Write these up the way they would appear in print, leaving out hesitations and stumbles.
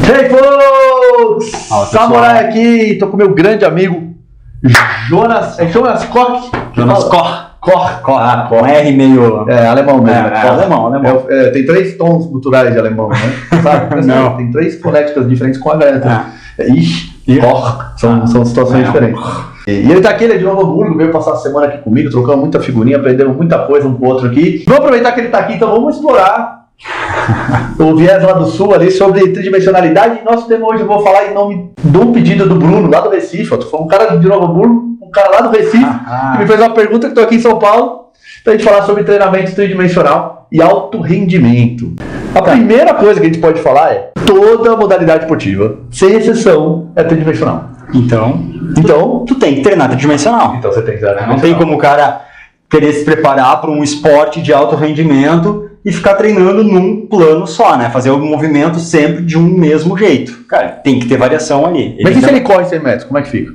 Hey folks! Samurai aqui, tô com meu grande amigo Jonas. É Jonas Koch? Jonas Koch. Koch. Com R meio. Alemão mesmo. Alemão. Tem 3 tons culturais de alemão, né? Sabe? Não. Tem 3 fonéticas diferentes com H. Koch. São situações diferentes. E ele tá aqui, ele é de Novo Hamburgo, veio passar a semana aqui comigo, trocamos muita figurinha, aprendemos muita coisa um com o outro aqui. Vamos aproveitar que ele tá aqui, então vamos explorar o viés lá do sul ali sobre tridimensionalidade. E nosso tema hoje eu vou falar em nome do pedido do Bruno, lá do Recife. Eu tô falando um cara de Novo Hamburgo, um cara lá do Recife, que me fez uma pergunta que tô aqui em São Paulo, pra gente falar sobre treinamento tridimensional e alto rendimento. A primeira coisa que a gente pode falar é: toda modalidade esportiva, sem exceção, é tridimensional. Então, tu tem que treinar tridimensional. Então você tem que treinar. Não tem como o cara querer se preparar para um esporte de alto rendimento e ficar treinando num plano só, né? Fazer o movimento sempre de um mesmo jeito. Cara, tem que ter variação ali. Mas e se ele corre 100 metros, como é que fica?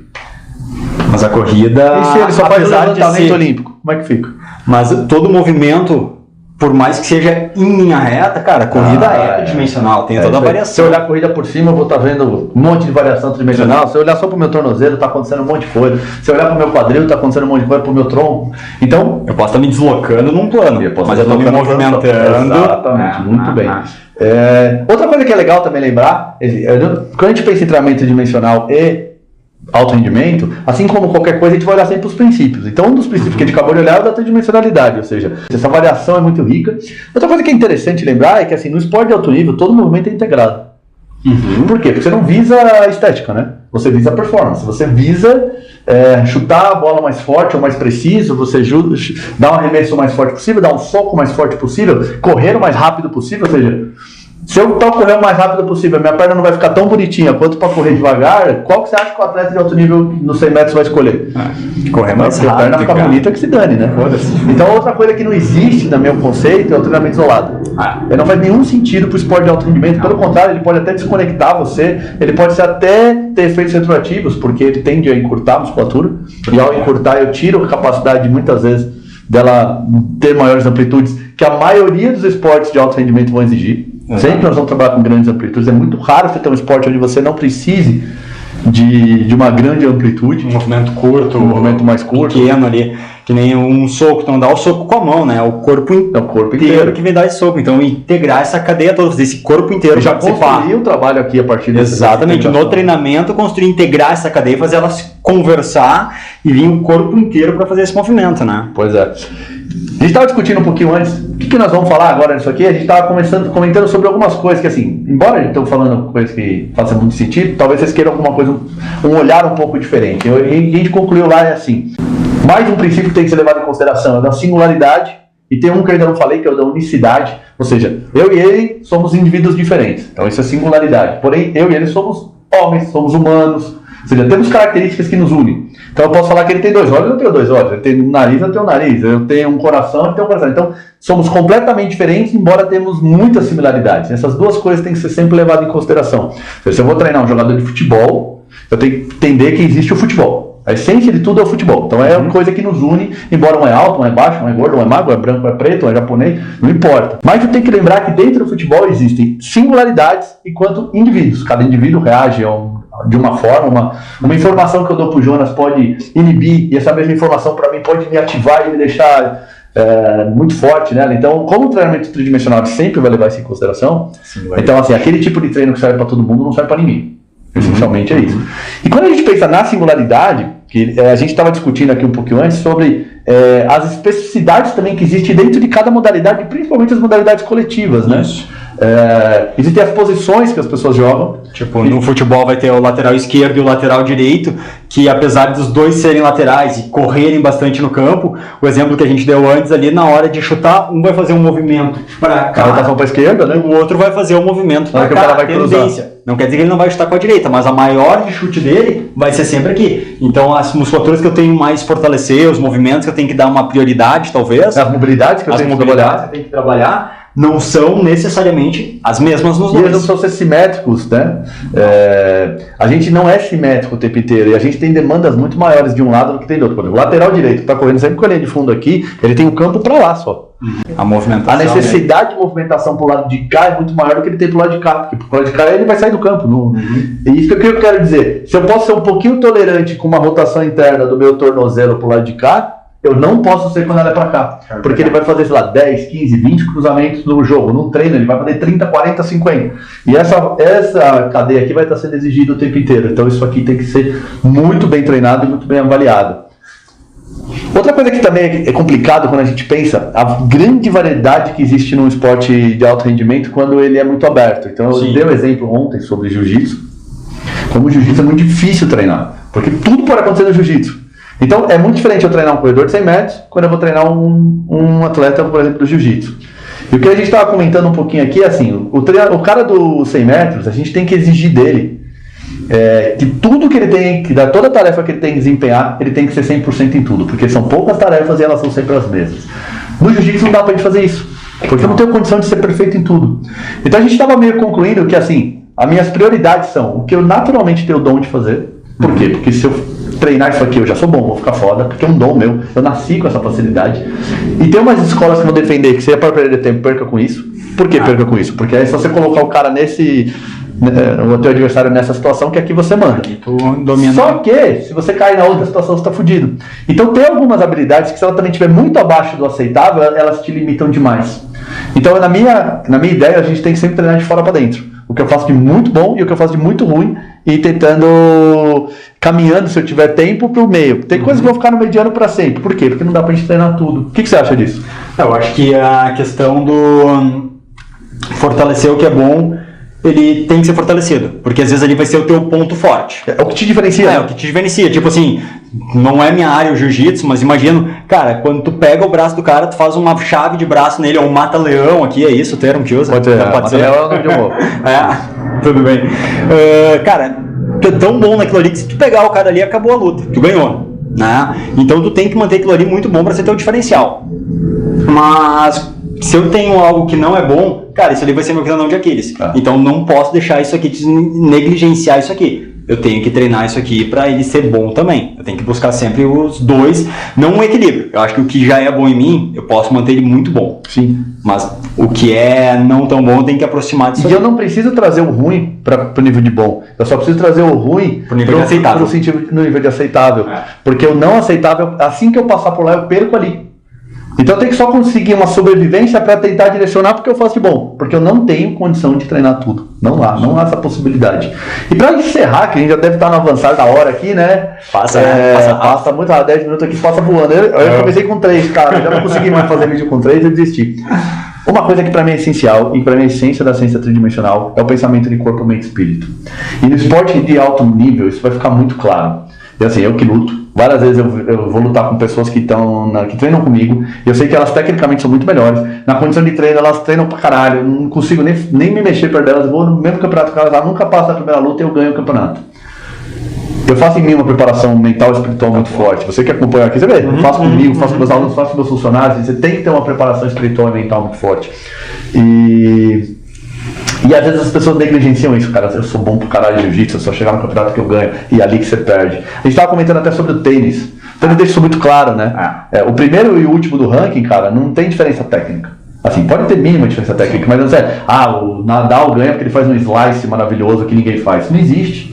Mas a corrida... E se ele só faz o levantamento ser olímpico, como é que fica? Mas todo movimento, por mais que seja em linha reta, cara, a corrida é tridimensional, tem toda a variação. Se eu olhar a corrida por cima, eu vou estar vendo um monte de variação tridimensional. Se eu olhar só pro meu tornozelo, tá acontecendo um monte de coisa. Se eu olhar pro meu quadril, tá acontecendo um monte de coisa, pro meu tronco. Então, eu posso estar me deslocando num plano, mas eu estou me movimentando. Exatamente, muito bem. Outra coisa que é legal também lembrar, quando a gente pensa em treinamento tridimensional e alto rendimento, assim como qualquer coisa, a gente vai olhar sempre os princípios. Então, um dos princípios que a gente acabou de olhar é o da tridimensionalidade, ou seja, essa variação é muito rica. Outra coisa que é interessante lembrar é que, assim, no esporte de alto nível, todo movimento é integrado. Por quê? Porque você não visa a estética, né? Você visa a performance. Você visa chutar a bola mais forte ou mais preciso, você dá um arremesso mais forte possível, dar um soco mais forte possível, correr o mais rápido possível, ou seja, se eu correr o mais rápido possível, minha perna não vai ficar tão bonitinha quanto para correr devagar, qual que você acha que o atleta de alto nível nos 100 metros vai escolher? Correr mais rápido. A perna fica bonita que se dane, né? Então, outra coisa que não existe, no meu conceito, é o treinamento isolado. Ele não faz nenhum sentido para o esporte de alto rendimento, pelo contrário, ele pode até desconectar você, ele pode até ter efeitos retroativos, porque ele tende a encurtar a musculatura, e ao encurtar eu tiro a capacidade, muitas vezes, dela ter maiores amplitudes, que a maioria dos esportes de alto rendimento vão exigir. Sempre nós vamos trabalhar com grandes amplitudes. É muito raro você ter um esporte onde você não precise de uma grande amplitude. Um movimento curto, um movimento mais curto, pequeno ali, que nem um soco. Tu não dá o soco com a mão, né? O corpo inteiro que vem dar esse soco. Então, integrar essa cadeia toda, fazer esse corpo inteiro. Já construir o trabalho aqui a partir desse. Exatamente. No treinamento, construir, integrar essa cadeia, fazer ela se conversar e vir o corpo inteiro para fazer esse movimento, né? Pois é. A gente estava discutindo um pouquinho antes, o que nós vamos falar agora nisso aqui? A gente estava comentando sobre algumas coisas que, assim, embora a gente esteja falando coisas que façam muito sentido, talvez vocês queiram alguma coisa, um olhar um pouco diferente. A gente concluiu lá, assim, mais um princípio que tem que ser levado em consideração, é da singularidade, e tem um que eu ainda não falei, que é o da unicidade, ou seja, eu e ele somos indivíduos diferentes, então isso é singularidade, porém eu e ele somos homens, somos humanos, ou seja, temos características que nos unem. Então eu posso falar que ele tem 2 olhos, eu tenho 2 olhos. Ele tem um nariz, eu tenho um nariz. Eu tenho um coração, eu tenho um coração. Então somos completamente diferentes, embora temos muitas similaridades. Essas duas coisas têm que ser sempre levadas em consideração. Se eu vou treinar um jogador de futebol, eu tenho que entender que existe o futebol. A essência de tudo é o futebol. Então é uma coisa que nos une, embora um é alto, um é baixo, um é gordo, um é magro, um é branco, um é preto, um é japonês, não importa. Mas eu tenho que lembrar que dentro do futebol existem singularidades enquanto indivíduos. Cada indivíduo reage de uma forma, uma informação que eu dou para o Jonas pode inibir, e essa mesma informação para mim pode me ativar e me deixar muito forte nela. Então, como o treinamento tridimensional sempre vai levar isso em consideração, então, assim, aquele tipo de treino que serve para todo mundo não serve para ninguém. Essencialmente é isso. E quando a gente pensa na singularidade, que a gente estava discutindo aqui um pouquinho antes sobre as especificidades também que existem dentro de cada modalidade, principalmente as modalidades coletivas, né? Existem as posições que as pessoas jogam. Tipo, no futebol vai ter o lateral esquerdo e o lateral direito, que apesar dos dois serem laterais e correrem bastante no campo, o exemplo que a gente deu antes ali, na hora de chutar, um vai fazer um movimento para cá, rotação para a esquerda, né? O outro vai fazer um movimento para cá, o cara vai tendência. Cruzar. Não quer dizer que ele não vai chutar com a direita, mas a maior de chute dele vai ser sempre aqui. Então as musculaturas que eu tenho mais fortalecer, os movimentos que eu tenho que dar uma prioridade, talvez. As mobilidades que eu tenho que trabalhar. Tem que trabalhar. não são necessariamente as mesmas nos E eles não dois. precisam ser simétricos, né? A gente não é simétrico o tempo inteiro e a gente tem demandas muito maiores de um lado do que tem do outro. Por exemplo, o lateral direito que está correndo sempre com a linha de fundo aqui, ele tem o campo para lá só. A movimentação. A necessidade de movimentação para o lado de cá é muito maior do que ele tem para o lado de cá, porque para o lado de cá ele vai sair do campo. Não. E isso que eu quero dizer. Se eu posso ser um pouquinho tolerante com uma rotação interna do meu tornozelo para o lado de cá, eu não posso ser quando ela é para cá. Porque ele vai fazer, sei lá, 10, 15, 20 cruzamentos no jogo. Num treino ele vai fazer 30, 40, 50. E essa cadeia aqui vai estar sendo exigida o tempo inteiro. Então isso aqui tem que ser muito bem treinado e muito bem avaliado. Outra coisa que também é complicado quando a gente pensa, a grande variedade que existe num esporte de alto rendimento quando ele é muito aberto. Então eu dei um exemplo ontem sobre jiu-jitsu. Como o jiu-jitsu é muito difícil treinar, porque tudo pode acontecer no jiu-jitsu. Então é muito diferente eu treinar um corredor de 100 metros quando eu vou treinar um atleta, por exemplo, do jiu-jitsu. E o que a gente estava comentando um pouquinho aqui é assim, o cara dos 100 metros, a gente tem que exigir dele que tudo que ele tem, que toda tarefa que ele tem que desempenhar, ele tem que ser 100% em tudo, porque são poucas tarefas e elas são sempre as mesmas. No jiu-jitsu não dá pra gente fazer isso, porque eu não tenho condição de ser perfeito em tudo. Então a gente estava meio concluindo que assim, as minhas prioridades são o que eu naturalmente tenho o dom de fazer. Por quê? Porque se eu treinar isso aqui eu já sou bom, vou ficar foda, porque é um dom meu, eu nasci com essa facilidade. E tem umas escolas que vão defender que se é para perder tempo, perca com isso. Por que perca com isso? Porque aí se você colocar o cara o teu adversário nessa situação, que aqui você manda. Aqui tu domina. Só que, se você cair na outra situação, você tá fudido. Então tem algumas habilidades que se ela também estiver muito abaixo do aceitável, elas te limitam demais. Então na minha ideia, a gente tem que sempre treinar de fora para dentro. O que eu faço de muito bom e o que eu faço de muito ruim, e tentando, caminhando, se eu tiver tempo, pro meio. Tem coisas que vão ficar no mediano para sempre. Por quê? Porque não dá pra gente treinar tudo. O que você acha disso? Eu acho que a questão do fortalecer o que é bom, ele tem que ser fortalecido, porque às vezes ali vai ser o teu ponto forte. É o que te diferencia. É o que te diferencia. Tipo assim, não é minha área o jiu-jitsu, mas imagino, cara, quando tu pega o braço do cara, tu faz uma chave de braço nele, ou um mata-leão aqui, é isso o termo que usa? Pode ser. Mata-leão é o nome de humor. Tudo bem. Cara, tu é tão bom naquilo ali que se tu pegar o cara ali, acabou a luta. Tu ganhou. Né? Então tu tem que manter aquilo ali muito bom para ser teu diferencial. Mas se eu tenho algo que não é bom, cara, isso ali vai ser meu tendão de Aquiles. Então não posso deixar isso aqui, negligenciar isso aqui. Eu tenho que treinar isso aqui para ele ser bom também. Eu tenho que buscar sempre os dois, não um equilíbrio. Eu acho que o que já é bom em mim, eu posso manter ele muito bom. Sim. Mas o que é não tão bom, eu tenho que aproximar disso. E eu não preciso trazer o ruim para o nível de bom. Eu só preciso trazer o ruim pro nível de aceitável. Pro sentido, no nível de aceitável. Porque o não aceitável, assim que eu passar por lá, eu perco ali. Então eu tenho que só conseguir uma sobrevivência para tentar direcionar porque eu faço de bom. Porque eu não tenho condição de treinar tudo. Não há essa possibilidade. E para encerrar, que a gente já deve estar no avançar da hora aqui, né? Passa muito rápido, 10 minutos aqui, passa voando. Eu comecei com 3, cara. Eu já não consegui mais fazer vídeo com 3, eu desisti. Uma coisa que para mim é essencial, e para mim a essência da ciência tridimensional, é o pensamento de corpo, mente e espírito. E no esporte de alto nível, isso vai ficar muito claro. E assim, eu que luto, várias vezes eu vou lutar com pessoas que treinam comigo, e eu sei que elas tecnicamente são muito melhores. Na condição de treino, elas treinam pra caralho, eu não consigo nem me mexer perto delas, eu vou no mesmo campeonato que elas, nunca passo da primeira luta e eu ganho o campeonato. Eu faço em mim uma preparação mental e espiritual muito forte. Você que acompanha aqui, você vê, eu faço comigo, faço com meus alunos, faço com meus funcionários, você tem que ter uma preparação espiritual e mental muito forte. E às vezes as pessoas negligenciam isso, cara. Eu sou bom pro caralho de jiu-jitsu, eu só chegar no campeonato que eu ganho, e é ali que você perde. A gente tava comentando até sobre o tênis. O tênis deixa isso muito claro, né? O primeiro e o último do ranking, cara, não tem diferença técnica. Assim, pode ter mínima diferença técnica, mas não sei, o Nadal ganha porque ele faz um slice maravilhoso que ninguém faz. Isso não existe.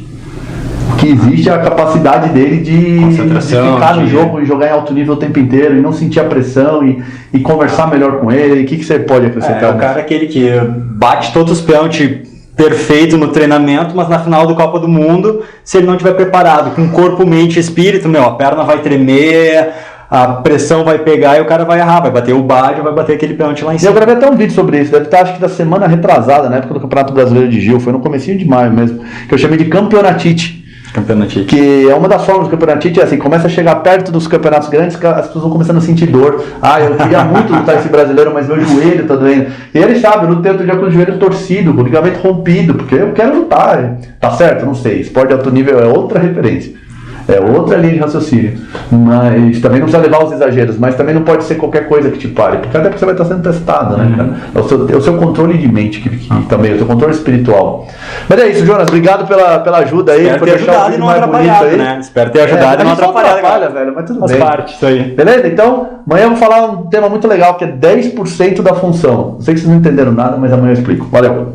O que existe é a capacidade dele de ficar no jogo e jogar em alto nível o tempo inteiro e não sentir a pressão e conversar melhor com ele. O que você pode acrescentar? O cara aquele que bate todos os pênaltis perfeito no treinamento, mas na final do Copa do Mundo, se ele não estiver preparado com corpo, mente e espírito, a perna vai tremer, a pressão vai pegar e o cara vai errar, vai bater o bádio, vai bater aquele pênalti lá em cima. Eu gravei até um vídeo sobre isso, deve estar acho que da semana retrasada, na época do Campeonato Brasileiro de Gil, foi no comecinho de maio mesmo, que eu chamei de campeonatite. Que é uma das formas do campeonatite, é assim, começa a chegar perto dos campeonatos grandes, que as pessoas vão começando a sentir dor. Eu queria muito lutar esse brasileiro, mas meu joelho tá doendo. E ele sabe, eu lutei outro dia com o joelho torcido, com o ligamento rompido, porque eu quero lutar. Tá certo? Não sei. Esporte de alto nível é outra referência. É outra linha de raciocínio. Mas também não precisa levar aos exageros, mas também não pode ser qualquer coisa que te pare, porque até porque você vai estar sendo testado, né, cara? É o seu controle de mente que também, o seu controle espiritual. Mas é isso, Jonas, obrigado pela ajuda aí. Espero ter ajudado e não atrapalhado, né? Espero ter ajudado e não atrapalhado. Velho, mas tudo faz bem. parte, isso aí. Beleza? Então, amanhã eu vou falar um tema muito legal, que é 10% da função. Não sei se vocês não entenderam nada, mas amanhã eu explico. Valeu.